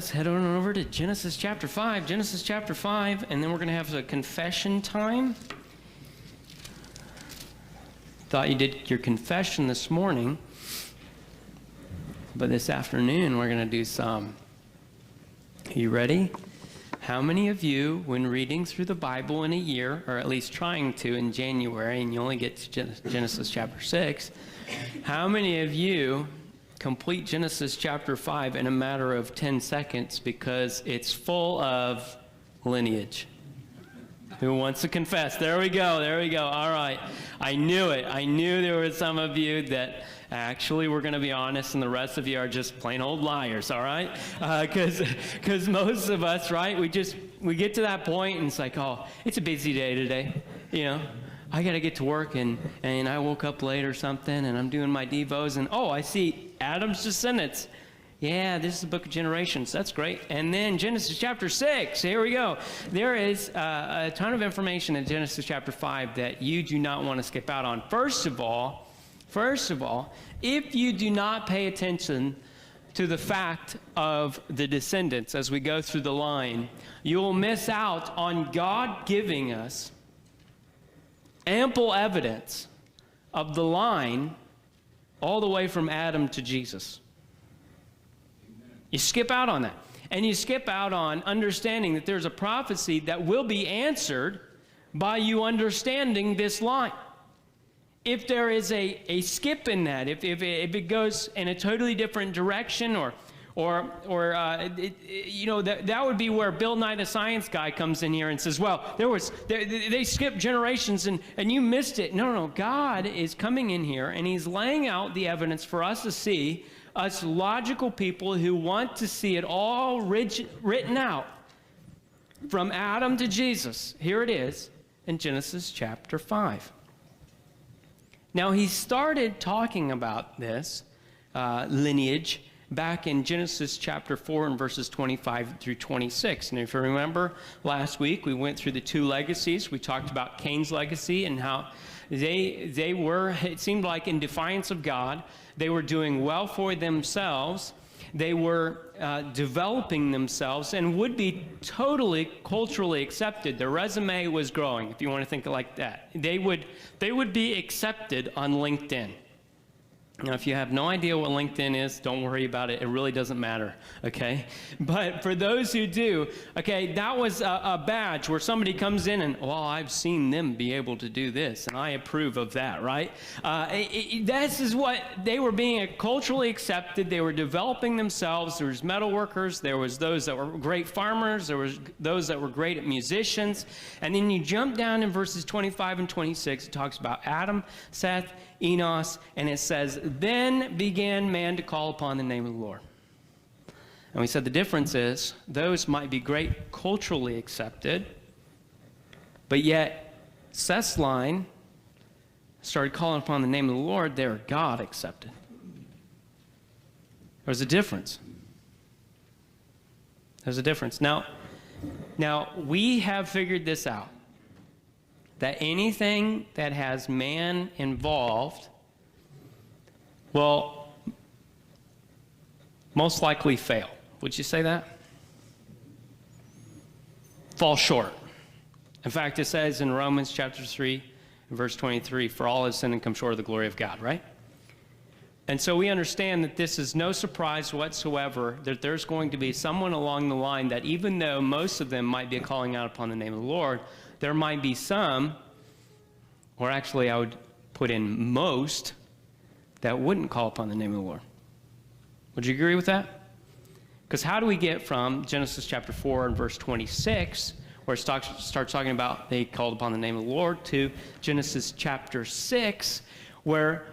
let's head on over to Genesis chapter 5. Genesis chapter 5, and then we're going to have a confession time. Thought you did your confession this morning, but this afternoon we're going to do some. Are you ready? How many of you, when reading through the Bible in a year, or at least trying to in January, and you only get to Genesis chapter 6, how many of you complete Genesis chapter 5 in a matter of 10 seconds because it's full of lineage? Who wants to confess? There we go. All right. I knew it. I knew there were some of you that actually were going to be honest, and the rest of you are just plain old liars, all right? Because most of us, right, we get to that point, and it's like, oh, it's a busy day today, you know? I got to get to work, and I woke up late or something, and I'm doing my devos, and oh, I see Adam's descendants. Yeah, this is the book of generations. That's great. And then Genesis chapter 6, here we go. There is a ton of information in Genesis chapter 5 that you do not want to skip out on. First of all, if you do not pay attention to the fact of the descendants as we go through the line, you will miss out on God giving us ample evidence of the line all the way from Adam to Jesus. You skip out on that. And you skip out on understanding that there's a prophecy that will be answered by you understanding this line. If there is a skip in that, if it goes in a totally different direction, that would be where Bill Nye the Science Guy comes in here and says, well, they skipped generations and you missed it. No, God is coming in here and he's laying out the evidence for us to see, us logical people who want to see it all written out from Adam to Jesus. Here it is in Genesis chapter 5. Now, he started talking about this lineage back in Genesis chapter 4 and verses 25 through 26. And if you remember, last week we went through the two legacies. We talked about Cain's legacy and how they were, it seemed like, in defiance of God. They were doing well for themselves. They were developing themselves and would be totally culturally accepted. Their resume was growing, if you want to think like that. They would be accepted on LinkedIn. Now, if you have no idea what LinkedIn is, don't worry about it. It really doesn't matter, okay? But for those who do, okay, that was a badge where somebody comes in and, well, I've seen them be able to do this, and I approve of that, right? This is what they were being culturally accepted. They were developing themselves. There was metal workers. There was those that were great farmers. There was those that were great at musicians. And then you jump down in verses 25 and 26. It talks about Adam, Seth, Enos, and it says, then began man to call upon the name of the Lord. And we said the difference is those might be great culturally accepted, but yet Seth's line started calling upon the name of the Lord, they're God accepted. There's a difference. There's a difference. Now we have figured this out, that anything that has man involved will most likely fail. Would you say that? Fall short. In fact, it says in Romans chapter 3, verse 23, for all have sinned and come short of the glory of God, right? And so we understand that this is no surprise whatsoever that there's going to be someone along the line that even though most of them might be calling out upon the name of the Lord, there might be some, or actually I would put in most, that wouldn't call upon the name of the Lord. Would you agree with that? Because how do we get from Genesis chapter 4 and verse 26, where it starts talking about they called upon the name of the Lord, to Genesis chapter 6, where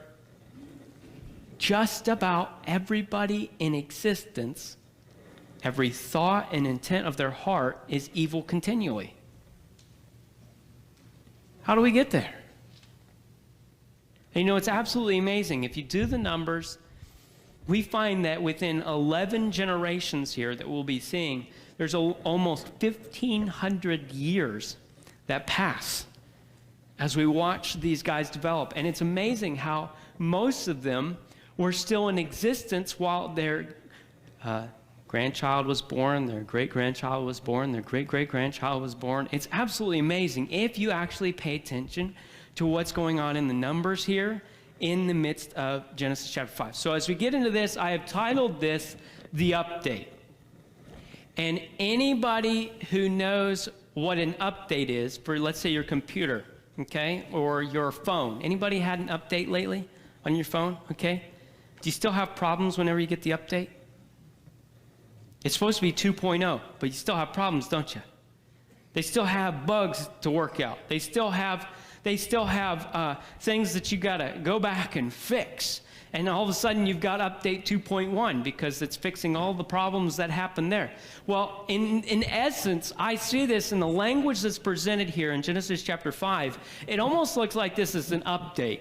just about everybody in existence, every thought and intent of their heart is evil continually? How do we get there? And you know, it's absolutely amazing. If you do the numbers, we find that within 11 generations here that we'll be seeing, there's almost 1,500 years that pass as we watch these guys develop. And it's amazing how most of them were still in existence while their grandchild was born, their great-grandchild was born, their great-great-grandchild was born. It's absolutely amazing if you actually pay attention to what's going on in the numbers here in the midst of Genesis chapter 5. So as we get into this, I have titled this, The Update. And anybody who knows what an update is for, let's say, your computer, okay, or your phone. Anybody had an update lately on your phone, okay? Do you still have problems whenever you get the update? It's supposed to be 2.0, but you still have problems, don't you? They still have bugs to work out. They still have things that you got to go back and fix. And all of a sudden, you've got update 2.1 because it's fixing all the problems that happened there. Well, in essence, I see this in the language that's presented here in Genesis chapter 5. It almost looks like this is an update.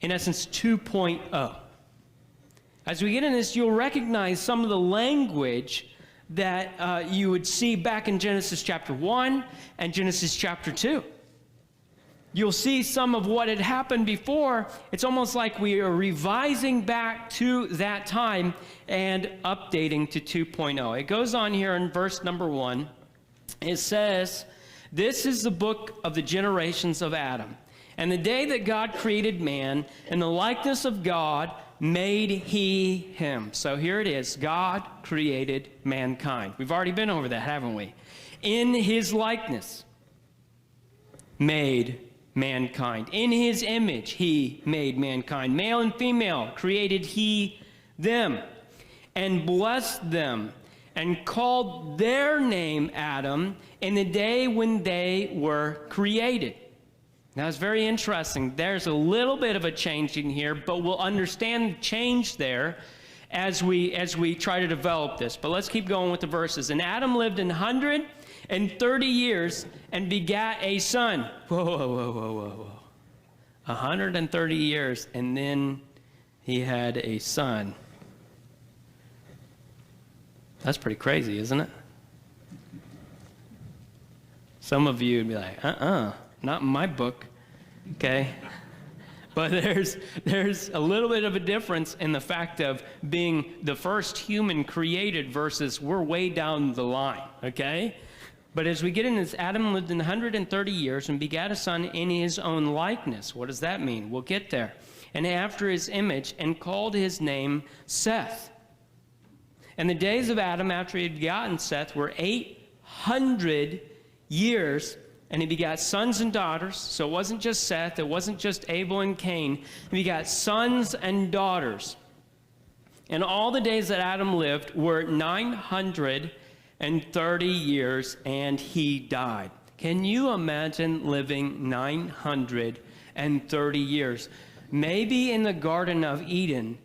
In essence, 2.0. As we get into this, you'll recognize some of the language that you would see back in Genesis chapter 1 and Genesis chapter 2. You'll see some of what had happened before. It's almost like we are revising back to that time and updating to 2.0. It goes on here in verse number 1. It says, "This is the book of the generations of Adam. And the day that God created man, in the likeness of God made he him." So here it is. God created mankind. We've already been over that, haven't we? In his likeness made mankind. In his image, he made mankind. Male and female created he them, and blessed them, and called their name Adam in the day when they were created. Now, it's very interesting. There's a little bit of a change in here, but we'll understand the change there as we try to develop this. But let's keep going with the verses. "And Adam lived 130 years and begat a son." Whoa. 130 years, and then he had a son. That's pretty crazy, isn't it? Some of you would be like, not in my book, okay? But there's a little bit of a difference in the fact of being the first human created versus we're way down the line, okay? But as we get into this, Adam lived 130 years and begat a son in his own likeness. What does that mean? We'll get there. "And after his image, and called his name Seth. And the days of Adam after he had begotten Seth were 800 years, and he begat sons and daughters." So it wasn't just Seth, it wasn't just Abel and Cain. He begat sons and daughters. "And all the days that Adam lived were 930 years, and he died." Can you imagine living 930 years? Maybe in the Garden of Eden,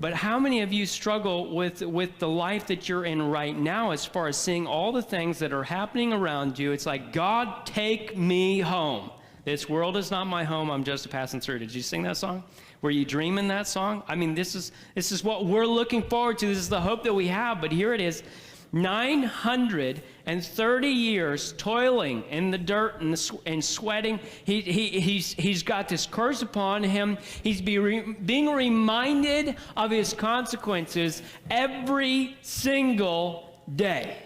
but how many of you struggle with the life that you're in right now as far as seeing all the things that are happening around you? It's like, God, take me home. This world is not my home, I'm just passing through. Did you sing that song? Were you dreaming that song? I mean, this is what we're looking forward to. This is the hope that we have, but here it is. 930 years toiling in the dirt and sweating. He's got this curse upon him. He's being reminded of his consequences every single day.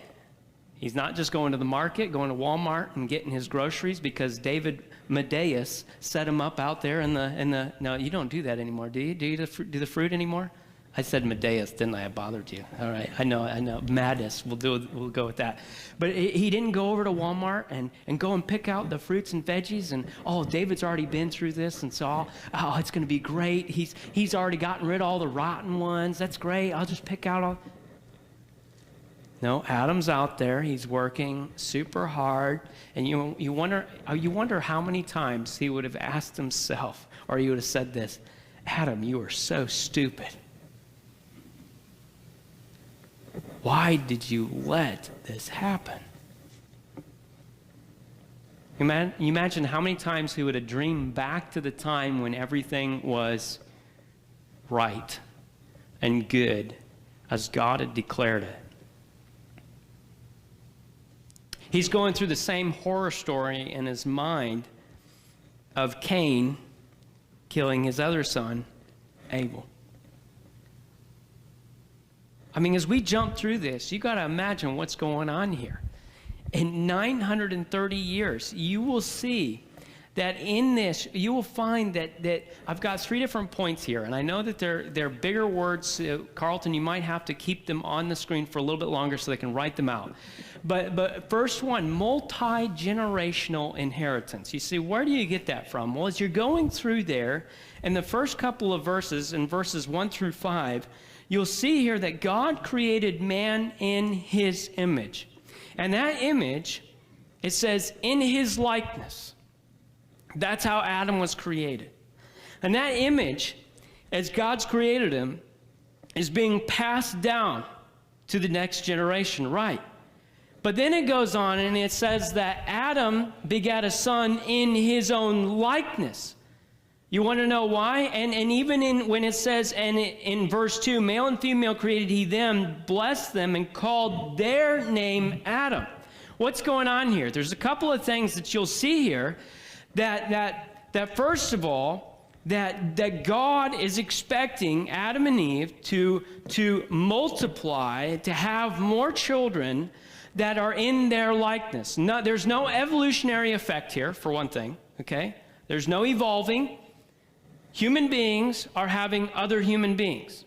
He's not just going to the market, going to Walmart and getting his groceries because David Medeus set him up out there in the. No, you don't do that anymore, do you? Do you do the fruit anymore? I said Medeus, didn't I? I bothered you. All right, I know. Madness. We'll go with that. But he didn't go over to Walmart and go and pick out the fruits and veggies and, David's already been through this, and so it's going to be great. He's already gotten rid of all the rotten ones. That's great. I'll just pick out all. No, Adam's out there. He's working super hard, and you wonder how many times he would have asked himself, or he would have said this, "Adam, you are so stupid. Why did you let this happen?" You imagine how many times he would have dreamed back to the time when everything was right and good as God had declared it. He's going through the same horror story in his mind of Cain killing his other son, Abel. I mean, as we jump through this, you got to imagine what's going on here. In 930 years, you will see that in this, you will find that I've got 3 different points here, and I know that they're bigger words. Carlton, you might have to keep them on the screen for a little bit longer so they can write them out. But first one, multi-generational inheritance. You see, where do you get that from? Well, as you're going through there, in the first couple of verses, in verses 1 through 5, you'll see here that God created man in his image. And that image, it says, in his likeness. That's how Adam was created. And that image, as God's created him, is being passed down to the next generation, right? But then it goes on and it says that Adam begat a son in his own likeness. You want to know why? And even when it says, and in verse 2, male and female created he them, blessed them, and called their name Adam. What's going on here? There's a couple of things that you'll see here. That first of all, that God is expecting Adam and Eve to multiply, to have more children that are in their likeness. No, there's no evolutionary effect here, for one thing, okay? There's no evolving. Human beings are having other human beings.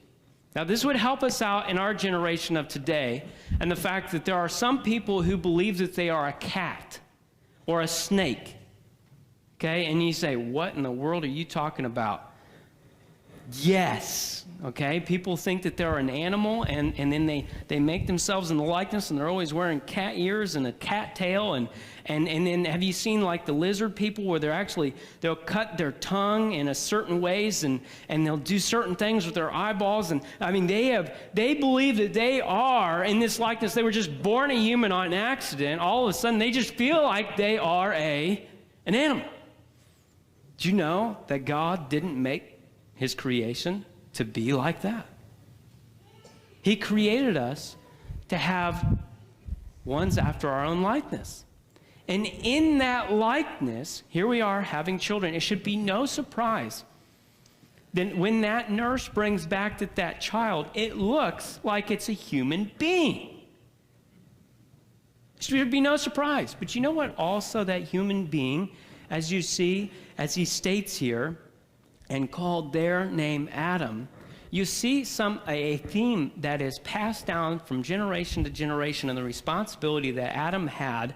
Now, this would help us out in our generation of today, and the fact that there are some people who believe that they are a cat or a snake. Okay, and you say, what in the world are you talking about? Yes, okay, people think that they're an animal, and then they make themselves in the likeness, and they're always wearing cat ears and a cat tail, and then have you seen like the lizard people where they'll cut their tongue in a certain ways, and they'll do certain things with their eyeballs, and I mean, they believe that they are in this likeness. They were just born a human on an accident. All of a sudden, they just feel like they are an animal. Do you know that God didn't make his creation to be like that? He created us to have ones after our own likeness. And in that likeness, here we are having children. It should be no surprise that when that nurse brings back that child, it looks like it's a human being. It should be no surprise. But you know what also that human being, as you see, as he states here, and called their name Adam, you see a theme that is passed down from generation to generation, and the responsibility that Adam had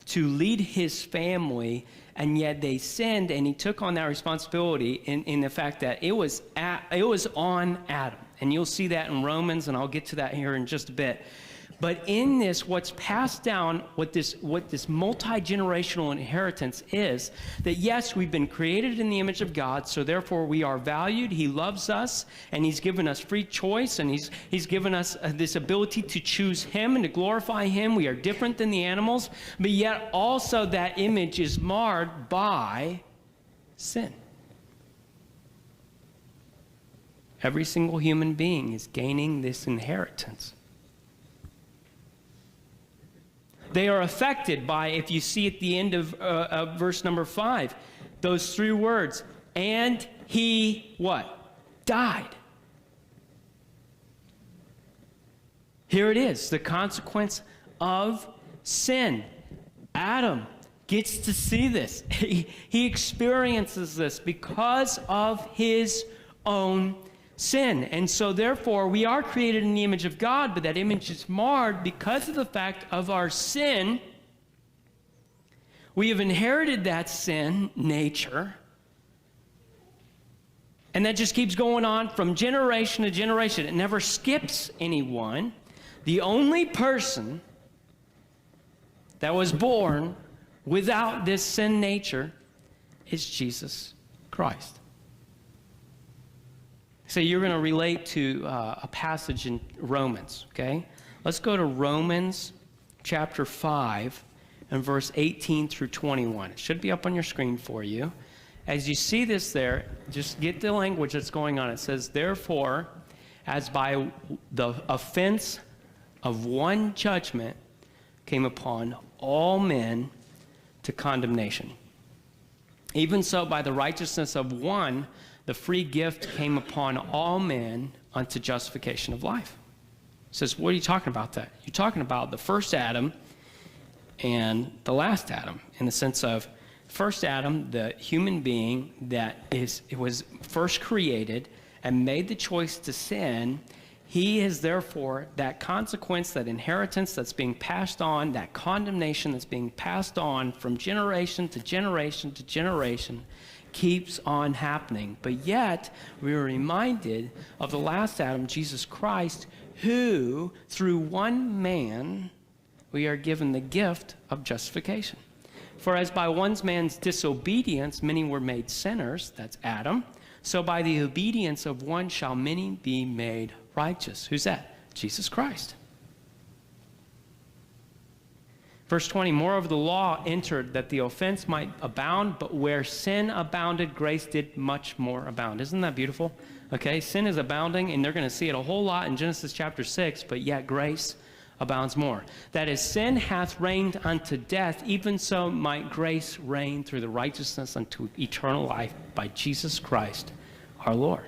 to lead his family, and yet they sinned, and he took on that responsibility in the fact that it was on Adam. And you'll see that in Romans, and I'll get to that here in just a bit. But in this, what's passed down, what this multi-generational inheritance is, that yes, we've been created in the image of God, so therefore we are valued. He loves us, and he's given us free choice, and he's given us this ability to choose him and to glorify him. We are different than the animals, but yet also that image is marred by sin. Every single human being is gaining this inheritance. They are affected by, if you see at the end of verse number 5, those 3 words, and he, what? Died. Here it is, the consequence of sin. Adam gets to see this. He experiences this because of his own sin. And so therefore we are created in the image of God, but that image is marred because of the fact of our sin. We have inherited that sin nature, and that just keeps going on from generation to generation. It never skips anyone. The only person that was born without this sin nature is Jesus Christ. So you're going to relate to a passage in Romans, okay? Let's go to Romans chapter 5 and verse 18 through 21. It should be up on your screen for you. As you see this there, just get the language that's going on. It says, therefore, as by the offense of one judgment came upon all men to condemnation, even so by the righteousness of one, the free gift came upon all men unto justification of life. says, what are you talking about that? You're talking about the first Adam and the last Adam, in the sense of first Adam, the human being that was first created and made the choice to sin. He is therefore that consequence, that inheritance that's being passed on, that condemnation that's being passed on from generation to generation to generation, keeps on happening. But yet, we are reminded of the last Adam, Jesus Christ, who, through one man, we are given the gift of justification. For as by one man's disobedience many were made sinners, that's Adam, so by the obedience of one shall many be made righteous. Who's that? Jesus Christ. Verse 20, moreover, the law entered that the offense might abound, but where sin abounded, grace did much more abound. Isn't that beautiful? Okay, sin is abounding, and they're going to see it a whole lot in Genesis chapter 6, but yet grace abounds more. That is, sin hath reigned unto death, even so might grace reign through the righteousness unto eternal life by Jesus Christ our Lord.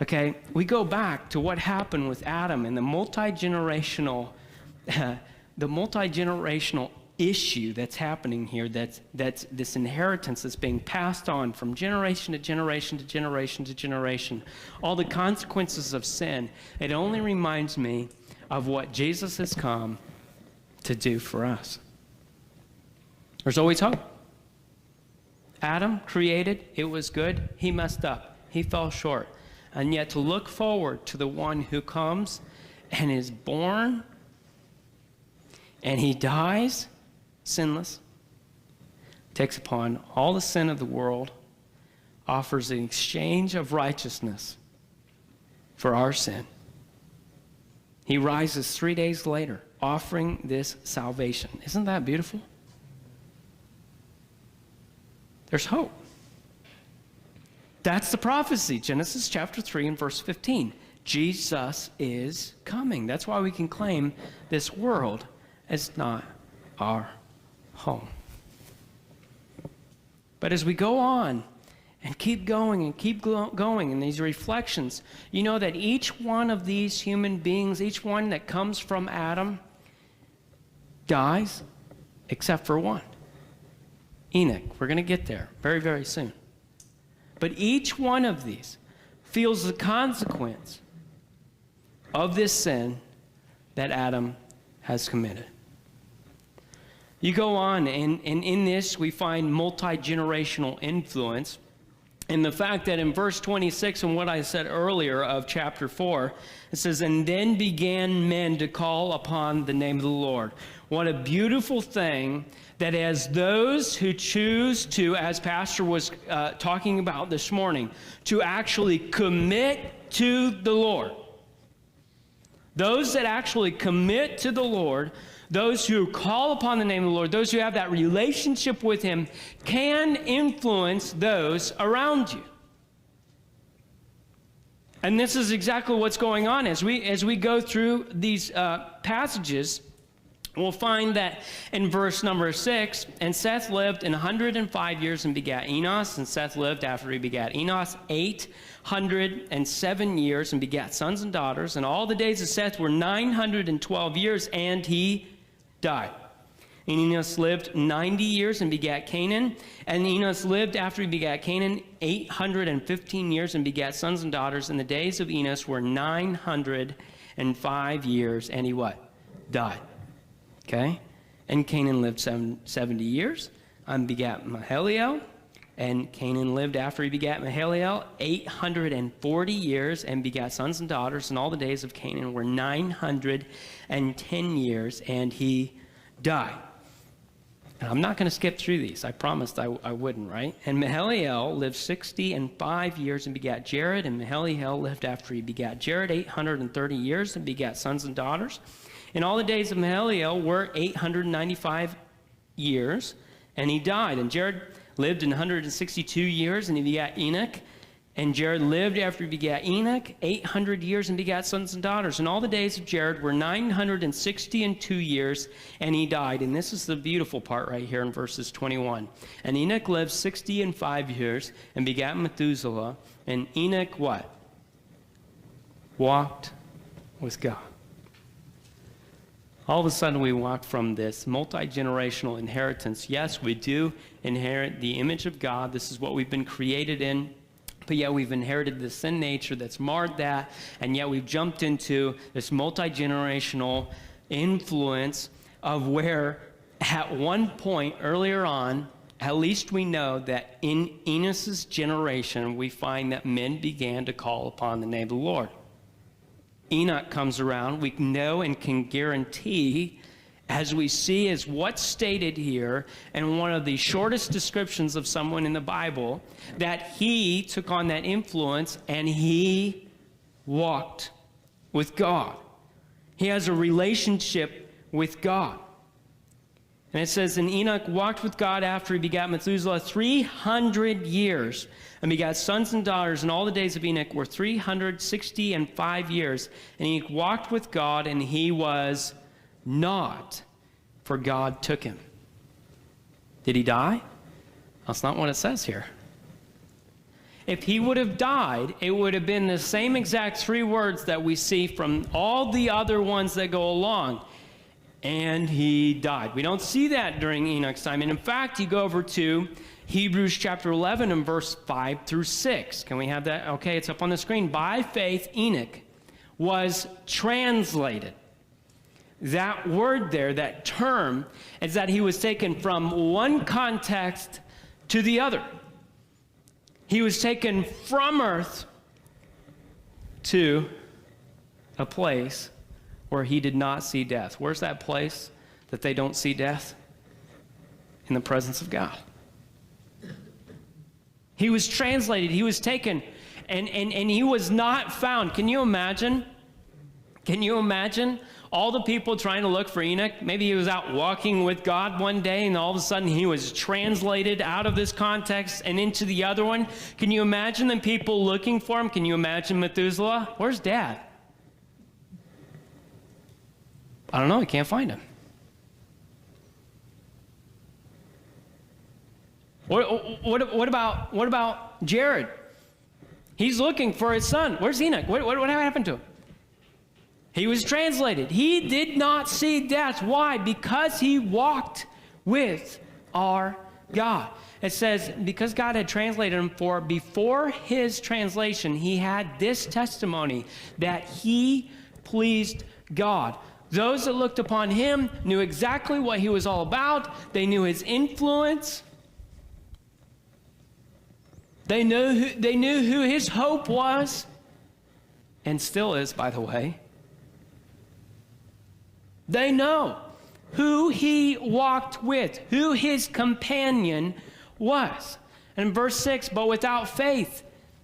Okay, we go back to what happened with Adam and the multi-generational issue that's happening here, that's this inheritance that's being passed on from generation to generation to generation to generation. All the consequences of sin. It only reminds me of what Jesus has come to do for us. There's always hope. Adam created, it was good, he messed up, he fell short. And yet to look forward to the one who comes and is born and he dies sinless, takes upon all the sin of the world, offers an exchange of righteousness for our sin. He rises 3 days later, offering this salvation. Isn't that beautiful? There's hope. That's the prophecy, Genesis chapter 3 and verse 15. Jesus is coming. That's why we can claim this world is not our home. But as we go on and keep going and keep going in these reflections, you know that each one of these human beings, each one that comes from Adam, dies except for one. Enoch. We're going to get there very, very soon. But each one of these feels the consequence of this sin that Adam has committed. You go on, and in this we find multi-generational influence. And the fact that in verse 26, and what I said earlier of chapter 4, it says, and then began men to call upon the name of the Lord. What a beautiful thing that as those who choose to, as Pastor was talking about this morning, to actually commit to the Lord. Those that actually commit to the Lord, those who call upon the name of the Lord, those who have that relationship with Him, can influence those around you. And this is exactly what's going on. As we go through these passages, we'll find that in verse number 6, and Seth lived 105 years and begat Enos, and Seth lived after he begat Enos 807 years and begat sons and daughters, and all the days of Seth were 912 years, and he died. And Enos lived 90 years and begat Canaan, and Enos lived after he begat Canaan 815 years and begat sons and daughters, and the days of Enos were 905 years, and he what? Died. Okay? And Canaan lived 70 years and begat Mahalalel. And Canaan lived after he begat Mahalalel 840 years and begat sons and daughters. And all the days of Canaan were 910 years, and he died. And I'm not going to skip through these. I promised I wouldn't, right? And Mahalalel lived 65 years and begat Jared. And Mahalalel lived after he begat Jared 830 years and begat sons and daughters. And all the days of Mahalalel were 895 years, and he died. And Jared lived 162 years, and he begat Enoch. And Jared lived after he begat Enoch 800 years and begat sons and daughters. And all the days of Jared were 962 years, and he died. And this is the beautiful part right here in verses 21. And Enoch lived 65 years and begat Methuselah. And Enoch what? Walked with God. All of a sudden, we walk from this multi-generational inheritance. Yes, we do inherit the image of God. This is what we've been created in. But yet we've inherited the sin nature that's marred that. And yet we've jumped into this multi-generational influence of where at one point earlier on, at least we know that in Enos's generation, we find that men began to call upon the name of the Lord. Enoch comes around, we know and can guarantee, as we see is what's stated here, and one of the shortest descriptions of someone in the Bible, that he took on that influence and he walked with God. He has a relationship with God. And it says, and Enoch walked with God after he begat Methuselah 300 years, and begat sons and daughters, and all the days of Enoch were 365 years. And Enoch walked with God, and he was not, for God took him. Did he die? That's not what it says here. If he would have died, it would have been the same exact three words that we see from all the other ones that go along. And he died. We don't see that during Enoch's time. And in fact, you go over to Hebrews chapter 11 and verse 5 through 6. Can we have that? Okay, it's up on the screen. By faith, Enoch was translated. That word there, that term, is that he was taken from one context to the other. He was taken from earth to a place where he did not see death. Where's that place that they don't see death? In the presence of God. He was translated, he was taken, and he was not found. Can you imagine? Can you imagine all the people trying to look for Enoch? Maybe he was out walking with God one day, and all of a sudden he was translated out of this context and into the other one. Can you imagine the people looking for him? Can you imagine Methuselah? Where's Dad? I don't know, I can't find him. What about Jared? He's looking for his son. Where's Enoch? What happened to him? He was translated. He did not see death. Why? Because he walked with our God. It says, because God had translated him, for before his translation, he had this testimony that he pleased God. Those that looked upon him knew exactly what he was all about. They knew his influence. They knew who his hope was, and still is, by the way. They know who he walked with, who his companion was. And in verse 6, but without faith,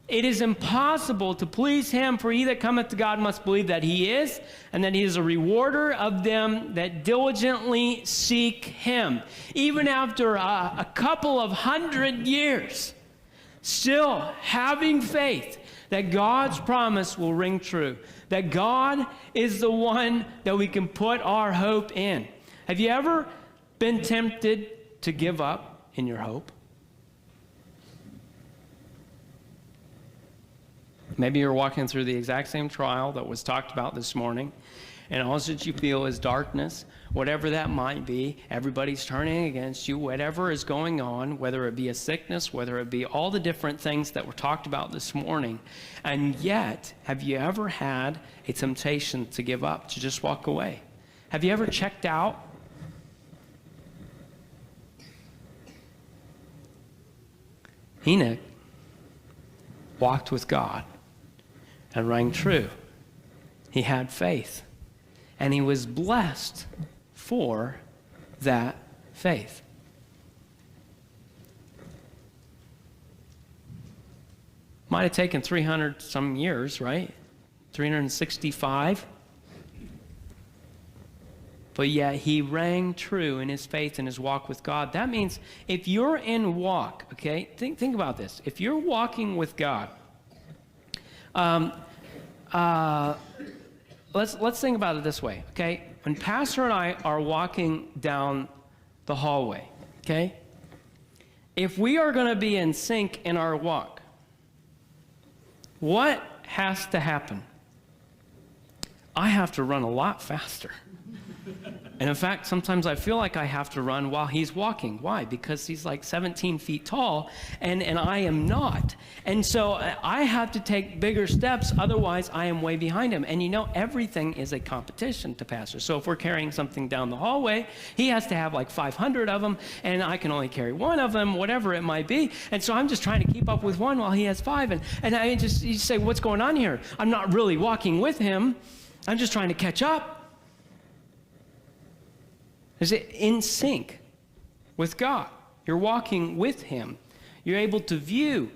it is impossible to please him, for he that cometh to God must believe that he is, and that he is a rewarder of them that diligently seek him. Even after a couple of 100 years, still having faith that God's promise will ring true, that God is the one that we can put our hope in. Have you ever been tempted to give up in your hope? Maybe you're walking through the exact same trial that was talked about this morning, and all that you feel is darkness, whatever that might be. Everybody's turning against you, whatever is going on, whether it be a sickness, whether it be all the different things that were talked about this morning. And yet, have you ever had a temptation to give up, to just walk away? Have you ever checked out? Enoch walked with God and rang true. He had faith, and he was blessed for that faith. Might have taken 300 some years, right? 365. But yet he rang true in his faith and his walk with God. That means if you're in walk, okay, think about this. If you're walking with God, let's think about it this way, okay? When Pastor and I are walking down the hallway, okay? If we are going to be in sync in our walk, what has to happen? I have to run a lot faster. And in fact, sometimes I feel like I have to run while he's walking. Why? Because he's like 17 feet tall, and I am not. And so I have to take bigger steps, otherwise I am way behind him. And you know, everything is a competition to pastor. So if we're carrying something down the hallway, he has to have like 500 of them, and I can only carry one of them, whatever it might be. And so I'm just trying to keep up with one while he has 5. And you say, what's going on here? I'm not really walking with him. I'm just trying to catch up. Is it in sync with God? You're walking with him. You're able to view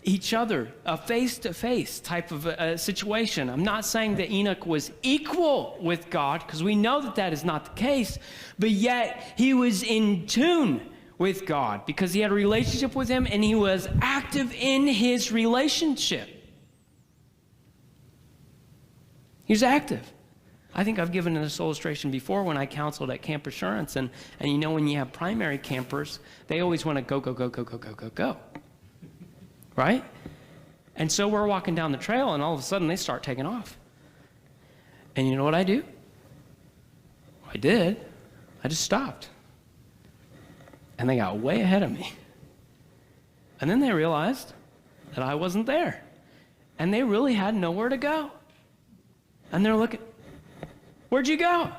each other, a face-to-face type of a situation. I'm not saying that Enoch was equal with God, because we know that that is not the case, but yet he was in tune with God because he had a relationship with him and he was active in his relationship. He was active. I think I've given this illustration before when I counseled at Camp Assurance, and you know, when you have primary campers, they always want to go, go, go, go, go, go, go, go, right? And so we're walking down the trail, and all of a sudden they start taking off. And you know what I do? I did. I just stopped. And they got way ahead of me. And then they realized that I wasn't there. And they really had nowhere to go. And they're looking, where'd you go?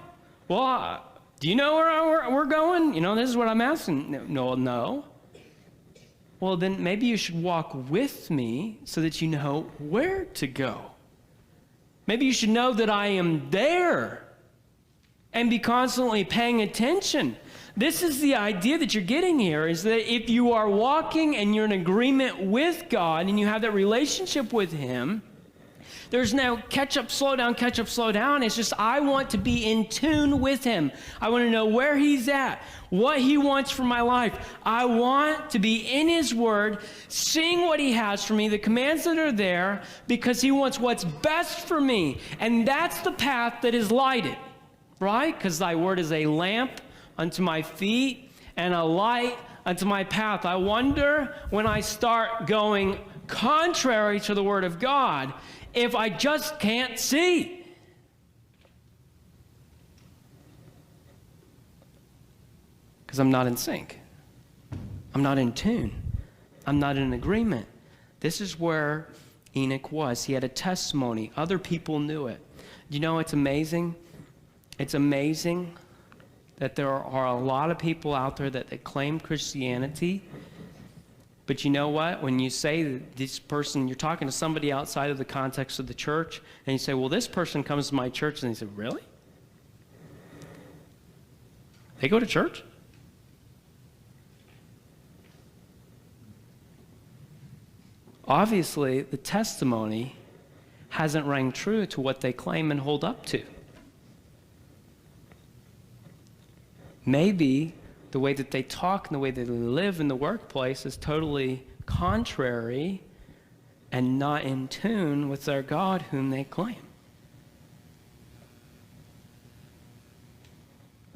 Well, do you know where we're going? You know, this is what I'm asking. No. Well, then maybe you should walk with me so that you know where to go. Maybe you should know that I am there and be constantly paying attention. This is the idea that you're getting here, is that if you are walking and you're in agreement with God and you have that relationship with him, there's no catch up, slow down, catch up, slow down. It's just I want to be in tune with him. I want to know where he's at, what he wants for my life. I want to be in his word, seeing what he has for me, the commands that are there, because he wants what's best for me. And that's the path that is lighted, right? Because thy word is a lamp unto my feet and a light unto my path. I wonder when I start going contrary to the word of God, if I just can't see. Because I'm not in sync. I'm not in tune. I'm not in agreement. This is where Enoch was. He had a testimony. Other people knew it. You know, it's amazing. It's amazing that there are a lot of people out there that claim Christianity. But you know what? When you say that this person, you're talking to somebody outside of the context of the church, and you say, well, this person comes to my church, and they say, really? They go to church? Obviously, the testimony hasn't rang true to what they claim and hold up to. Maybe the way that they talk and the way that they live in the workplace is totally contrary and not in tune with their God whom they claim.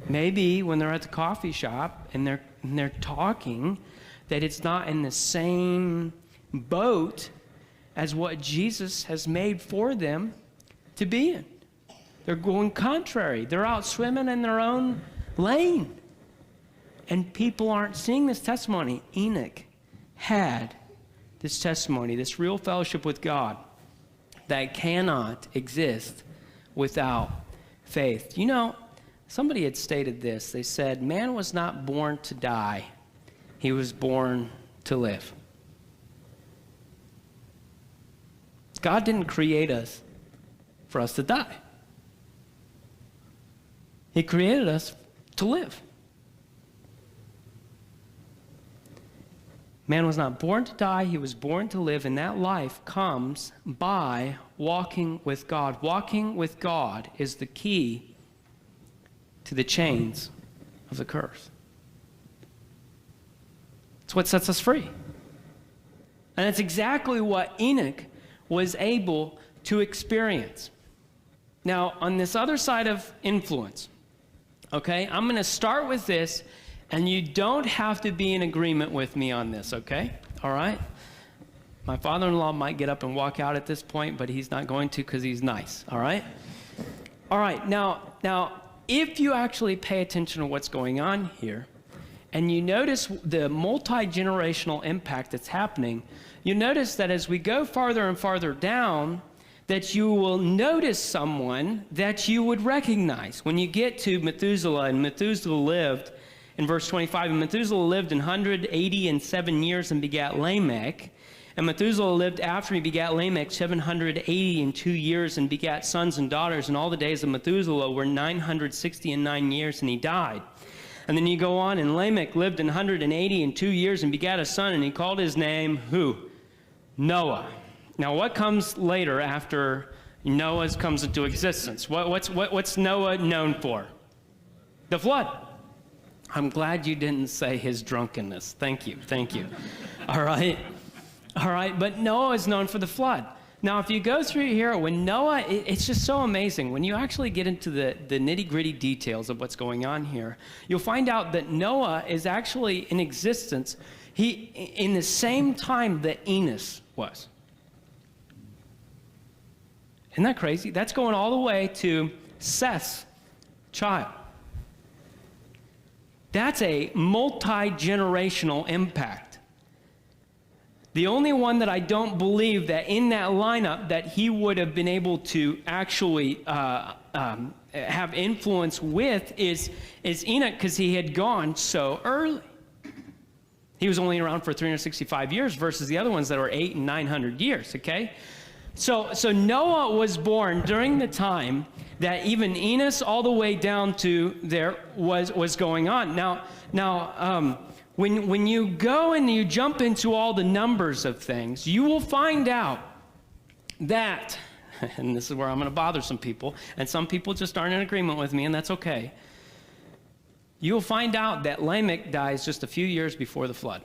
Maybe when they're at the coffee shop and they're talking, that it's not in the same boat as what Jesus has made for them to be in. They're going contrary. They're out swimming in their own lane. And people aren't seeing this testimony. Enoch had this testimony, this real fellowship with God that cannot exist without faith. You know, somebody had stated this. They said, man was not born to die. He was born to live. God didn't create us for us to die. He created us to live. Man was not born to die, he was born to live, and that life comes by walking with God. Walking with God is the key to the chains of the curse. It's what sets us free. And it's exactly what Enoch was able to experience. Now, on this other side of influence, okay, I'm going to start with this. And you don't have to be in agreement with me on this, okay? All right? My father-in-law might get up and walk out at this point, but he's not going to because he's nice, all right? All right, now, if you actually pay attention to what's going on here, and you notice the multi-generational impact that's happening, you notice that as we go farther and farther down, that you will notice someone that you would recognize. When you get to Methuselah, and Methuselah lived, in verse 25, and Methuselah lived 187 years and begat Lamech. And Methuselah lived after he begat Lamech 782 years and begat sons and daughters. And all the days of Methuselah were 969 years, and he died. And then you go on, and Lamech lived 182 years and begat a son, and he called his name, who? Noah. Now, what comes later after Noah comes into existence? What's Noah known for? The flood. I'm glad you didn't say his drunkenness. Thank you. All right, but Noah is known for the flood. Now, if you go through here, when Noah, it's just so amazing. When you actually get into the nitty-gritty details of what's going on here, you'll find out that Noah is actually in existence in the same time that Enos was. Isn't that crazy? That's going all the way to Seth's child. That's a multi-generational impact. The only one that I don't believe that in that lineup that he would have been able to actually have influence with is Enoch, because he had gone so early. He was only around for 365 years versus the other ones that are 800 and 900 years, okay? So Noah was born during the time that even Enos all the way down to there was going on. Now, when you go and you jump into all the numbers of things, you will find out that, and this is where I'm going to bother some people, and some people just aren't in agreement with me, and that's okay. You'll find out that Lamech dies just a few years before the flood.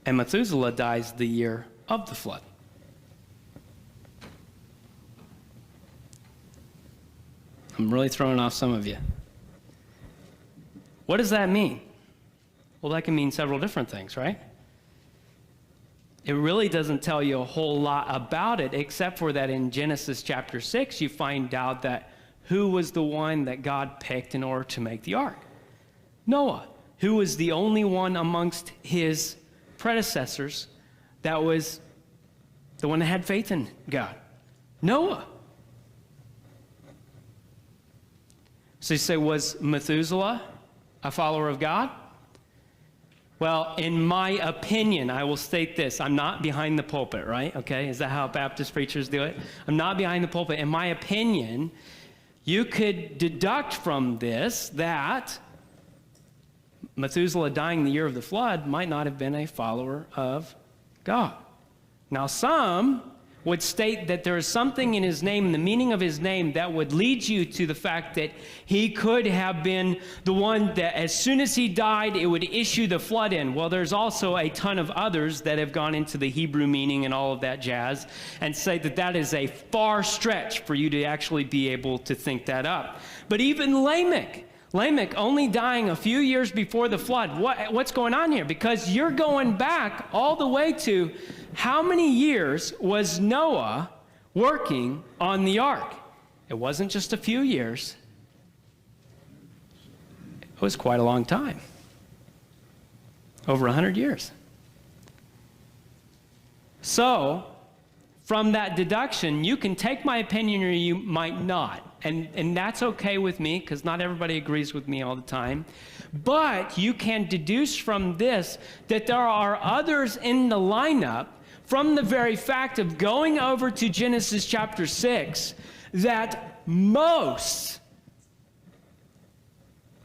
And Methuselah dies the year of the flood. I'm really throwing off some of you. What does that mean? Well, that can mean several different things, right? It really doesn't tell you a whole lot about it, except for that in Genesis chapter 6, you find out that who was the one that God picked in order to make the ark? Noah, who was the only one amongst his predecessors that was the one that had faith in God. Noah. So you say, was Methuselah a follower of God? Well, in my opinion, I will state this. I'm not behind the pulpit, right? Okay, is that how Baptist preachers do it? I'm not behind the pulpit. In my opinion, you could deduct from this that Methuselah dying the year of the flood might not have been a follower of God. Now, some would state that there is something in his name, the meaning of his name, that would lead you to the fact that he could have been the one that as soon as he died, it would issue the flood in. Well, there's also a ton of others that have gone into the Hebrew meaning and all of that jazz and say that that is a far stretch for you to actually be able to think that up. But even Lamech only dying a few years before the flood. What's going on here? Because you're going back all the way to how many years was Noah working on the ark? It wasn't just a few years. It was quite a long time. Over 100 years. So, from that deduction, you can take my opinion or you might not. And that's okay with me, because not everybody agrees with me all the time. But you can deduce from this that there are others in the lineup from the very fact of going over to Genesis chapter 6 that most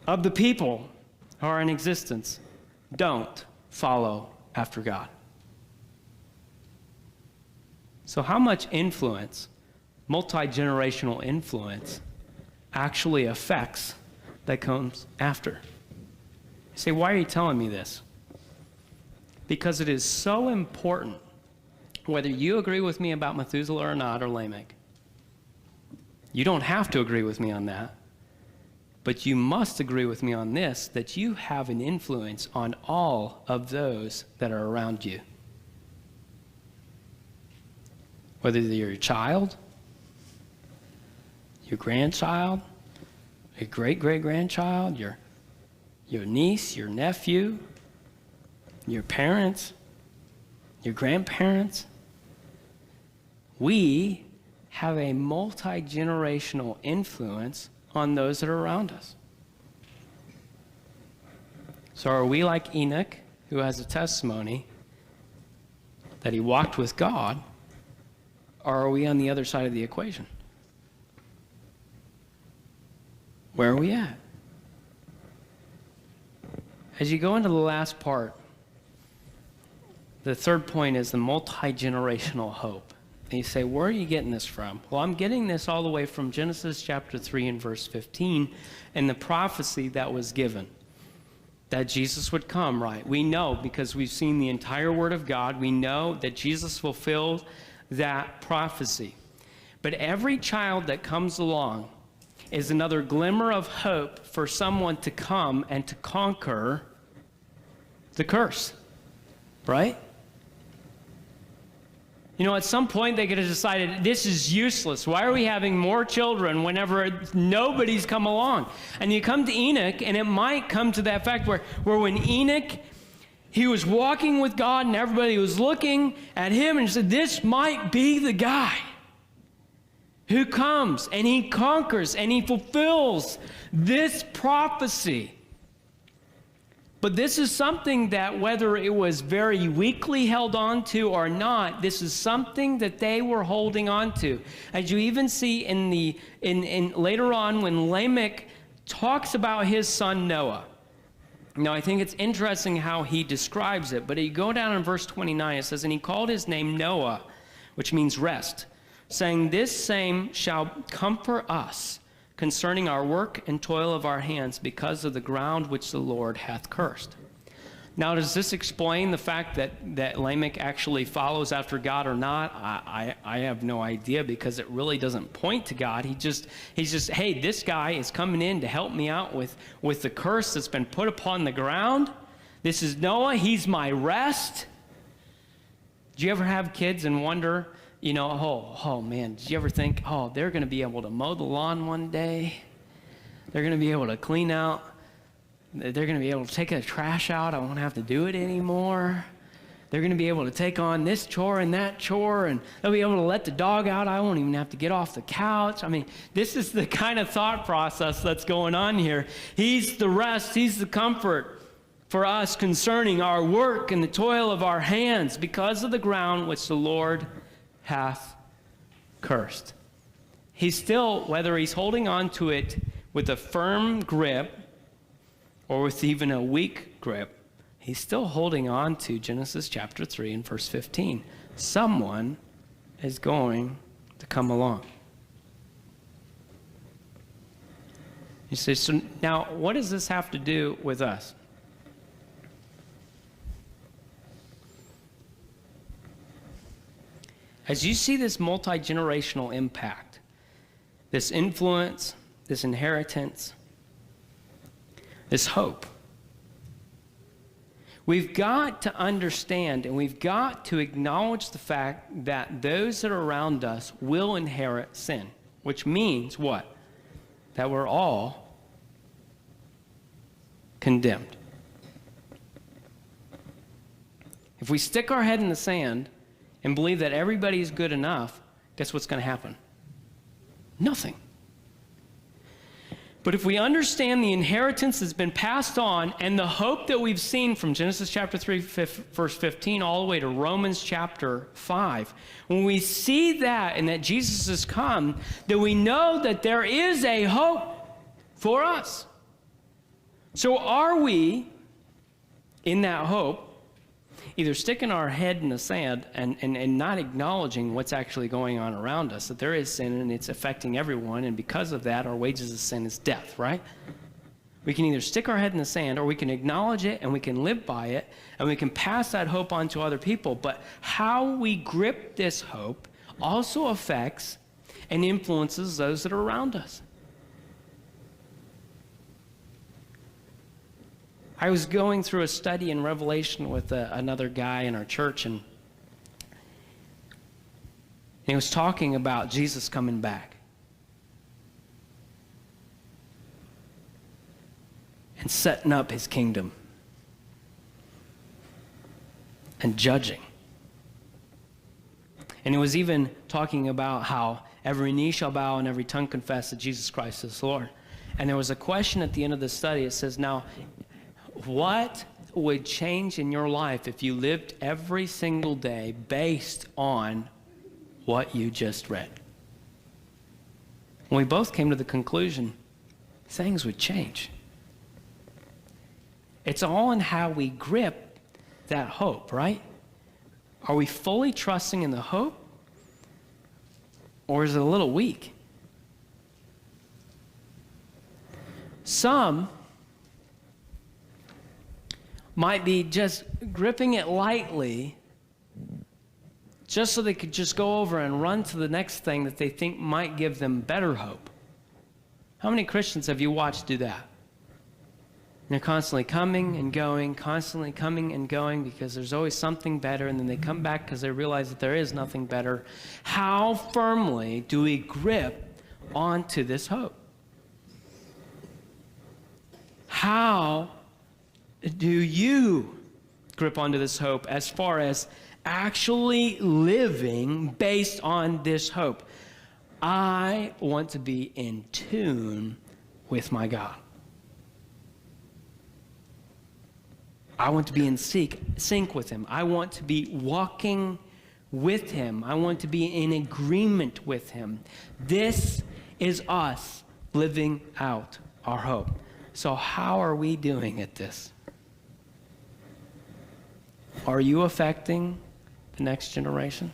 of the people who are in existence don't follow after God. So how much influence, multi-generational influence, actually affects that comes after? You say, why are you telling me this? Because it is so important, whether you agree with me about Methuselah or not, or Lamech. You don't have to agree with me on that, but you must agree with me on this, that you have an influence on all of those that are around you. Whether they're your child, your grandchild, your great-great-grandchild, your niece, your nephew, your parents, your grandparents. We have a multi-generational influence on those that are around us. So are we like Enoch, who has a testimony that he walked with God, or are we on the other side of the equation? Where are we at? As you go into the last part, the third point is the multi-generational hope. And you say, where are you getting this from? Well, I'm getting this all the way from Genesis chapter 3 and verse 15 and the prophecy that was given, that Jesus would come, right? We know, because we've seen the entire Word of God, we know that Jesus fulfilled that prophecy. But every child that comes along is another glimmer of hope for someone to come and to conquer the curse, right? You know, at some point they could have decided this is useless. Why are we having more children whenever nobody's come along? And you come to Enoch, and it might come to that fact where when Enoch, he was walking with God and everybody was looking at him and said, this might be the guy who comes and he conquers and he fulfills this prophecy. But this is something that, whether it was very weakly held on to or not, this is something that they were holding on to. As you even see in later on when Lamech talks about his son Noah. Now, I think it's interesting how he describes it, but you go down in verse 29, it says, and he called his name Noah, which means rest, saying, this same shall comfort us concerning our work and toil of our hands, because of the ground which the Lord hath cursed. Now, does this explain the fact that Lamech actually follows after God or not? I have no idea, because it really doesn't point to God. He's just, hey, this guy is coming in to help me out with the curse that's been put upon the ground. This is Noah. He's my rest. Do you ever have kids and wonder, you know, oh man, did you ever think, oh, they're going to be able to mow the lawn one day? They're going to be able to clean out. They're going to be able to take the trash out. I won't have to do it anymore. They're going to be able to take on this chore and that chore, and they'll be able to let the dog out. I won't even have to get off the couch. I mean, this is the kind of thought process that's going on here. He's the rest. He's the comfort for us concerning our work and the toil of our hands, because of the ground which the Lord hath cursed. He's still, whether he's holding on to it with a firm grip or with even a weak grip, he's still holding on to Genesis chapter 3 and verse 15. Someone is going to come along. You say, so now what does this have to do with us? As you see this multi-generational impact, this influence, this inheritance, this hope, we've got to understand and we've got to acknowledge the fact that those that are around us will inherit sin, which means what? That we're all condemned. If we stick our head in the sand and believe that everybody is good enough, guess what's going to happen? Nothing. But if we understand the inheritance that's been passed on and the hope that we've seen from Genesis chapter 3, verse 15, all the way to Romans chapter 5, when we see that and that Jesus has come, then we know that there is a hope for us. So are we, in that hope, either sticking our head in the sand and not acknowledging what's actually going on around us, that there is sin and it's affecting everyone, and because of that, our wages of sin is death, right? We can either stick our head in the sand, or we can acknowledge it and we can live by it, and we can pass that hope on to other people. But how we grip this hope also affects and influences those that are around us. I was going through a study in Revelation with another guy in our church, and he was talking about Jesus coming back. and setting up his kingdom and judging. And it was even talking about how every knee shall bow and every tongue confess that Jesus Christ is Lord. And there was a question at the end of the study. It says, now, what would change in your life if you lived every single day based on what you just read? And we both came to the conclusion things would change. It's all in how we grip that hope, right? Are we fully trusting in the hope? Or is it a little weak? Some might be just gripping it lightly just so they could just go over and run to the next thing that they think might give them better hope. How many Christians have you watched do that? They're constantly coming and going because there's always something better, and then they come back because they realize that there is nothing better. How firmly do we grip onto this hope? How do you grip onto this hope as far as actually living based on this hope? I want to be in tune with my God. I want to be in sync with him. I want to be walking with him. I want to be in agreement with him. This is us living out our hope. So how are we doing at this? Are you affecting the next generation?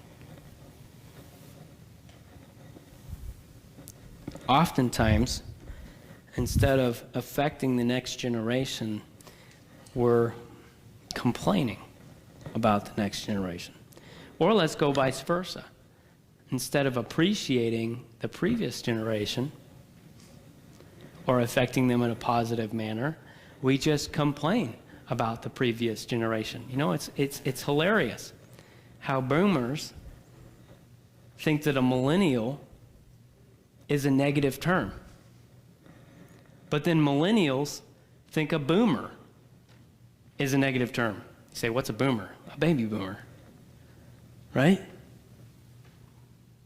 Oftentimes, instead of affecting the next generation, we're complaining about the next generation. Or let's go vice versa. Instead of appreciating the previous generation or affecting them in a positive manner, we just complain about the previous generation. You know, it's hilarious how boomers think that a millennial is a negative term. But then millennials think a boomer is a negative term. You say, what's a boomer? A baby boomer. Right?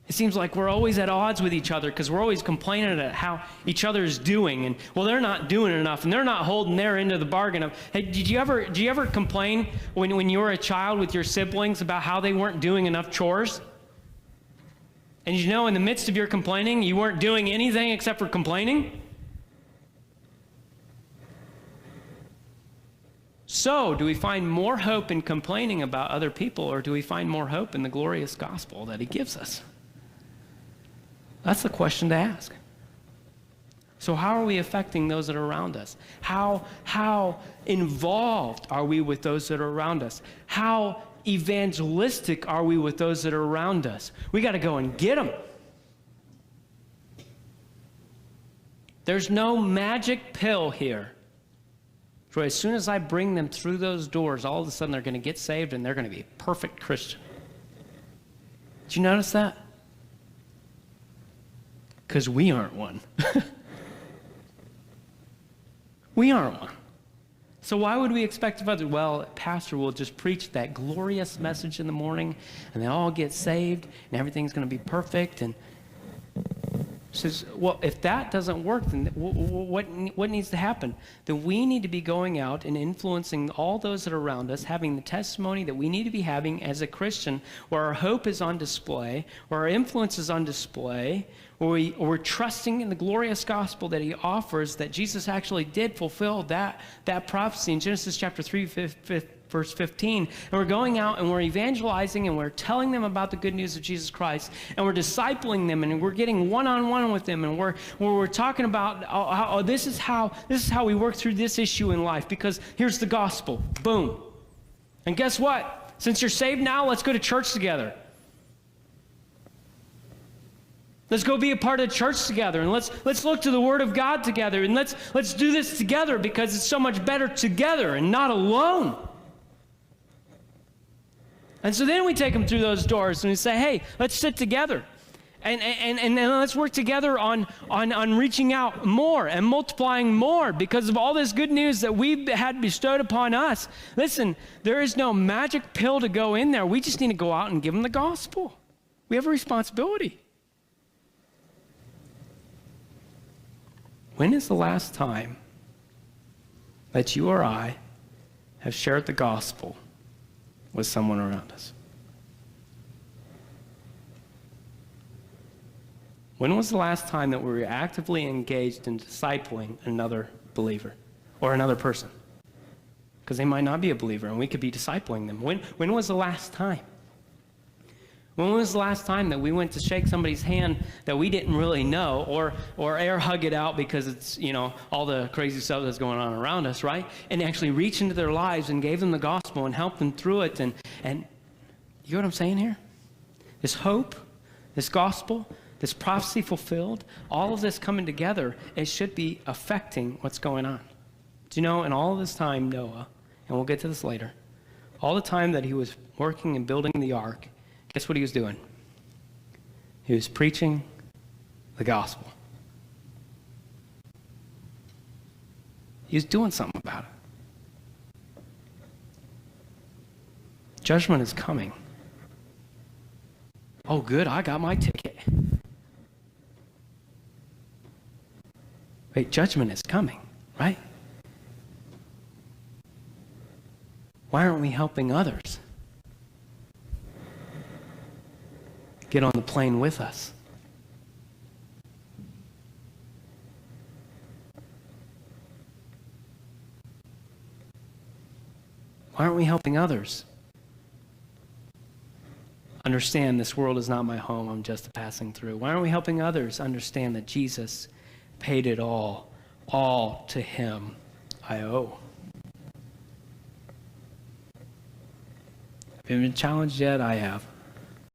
It seems like we're always at odds with each other because we're always complaining at how each other is doing. And, well, they're not doing enough, and they're not holding their end of the bargain. Of, hey, did you ever complain when you were a child with your siblings about how they weren't doing enough chores? And you know, in the midst of your complaining, you weren't doing anything except for complaining? So, do we find more hope in complaining about other people, or do we find more hope in the glorious gospel that he gives us? That's the question to ask. So how are we affecting those that are around us? How involved are we with those that are around us? How evangelistic are we with those that are around us? We got to go and get them. There's no magic pill here. So as soon as I bring them through those doors, all of a sudden they're going to get saved and they're going to be a perfect Christian. Did you notice that? Because we aren't one. We aren't one. So why would we expect of others? Well, a pastor will just preach that glorious message in the morning, and they all get saved, and everything's going to be perfect. And says, well, if that doesn't work, then what needs to happen? Then we need to be going out and influencing all those that are around us, having the testimony that we need to be having as a Christian, where our hope is on display, where our influence is on display, where we're trusting in the glorious gospel that he offers, that Jesus actually did fulfill that prophecy in Genesis chapter 3, verse 15. And we're going out and we're evangelizing and we're telling them about the good news of Jesus Christ, and we're discipling them, and we're getting one-on-one with them, and we're talking about how this is how we work through this issue in life, because here's the gospel. Boom. And guess what? Since you're saved now, let's go to church together. Let's go be a part of church together, and let's look to the Word of God together, and let's do this together, because it's so much better together and not alone. And so then we take them through those doors and we say, hey, let's sit together. And let's work together on reaching out more and multiplying more because of all this good news that we've had bestowed upon us. Listen, there is no magic pill to go in there. We just need to go out and give them the gospel. We have a responsibility. When is the last time that you or I have shared the gospel with someone around us? When was the last time that we were actively engaged in discipling another believer or another person? Because they might not be a believer and we could be discipling them. When was the last time? When was the last time that we went to shake somebody's hand that we didn't really know or air hug it out because it's, all the crazy stuff that's going on around us, right? And actually reach into their lives and gave them the gospel and helped them through it. And you know what I'm saying here? This hope, this gospel, this prophecy fulfilled, all of this coming together, it should be affecting what's going on. Do you know, in all of this time, Noah, and we'll get to this later, all the time that he was working and building the ark, guess what he was doing? He was preaching the gospel. He was doing something about it. Judgment is coming. Oh, good, I got my ticket. Wait, judgment is coming, right? Why aren't we helping others get on the plane with us? Why aren't we helping others understand this world is not my home, I'm just passing through? Why aren't we helping others understand that Jesus paid it all to him I owe? Have you been challenged yet? I have.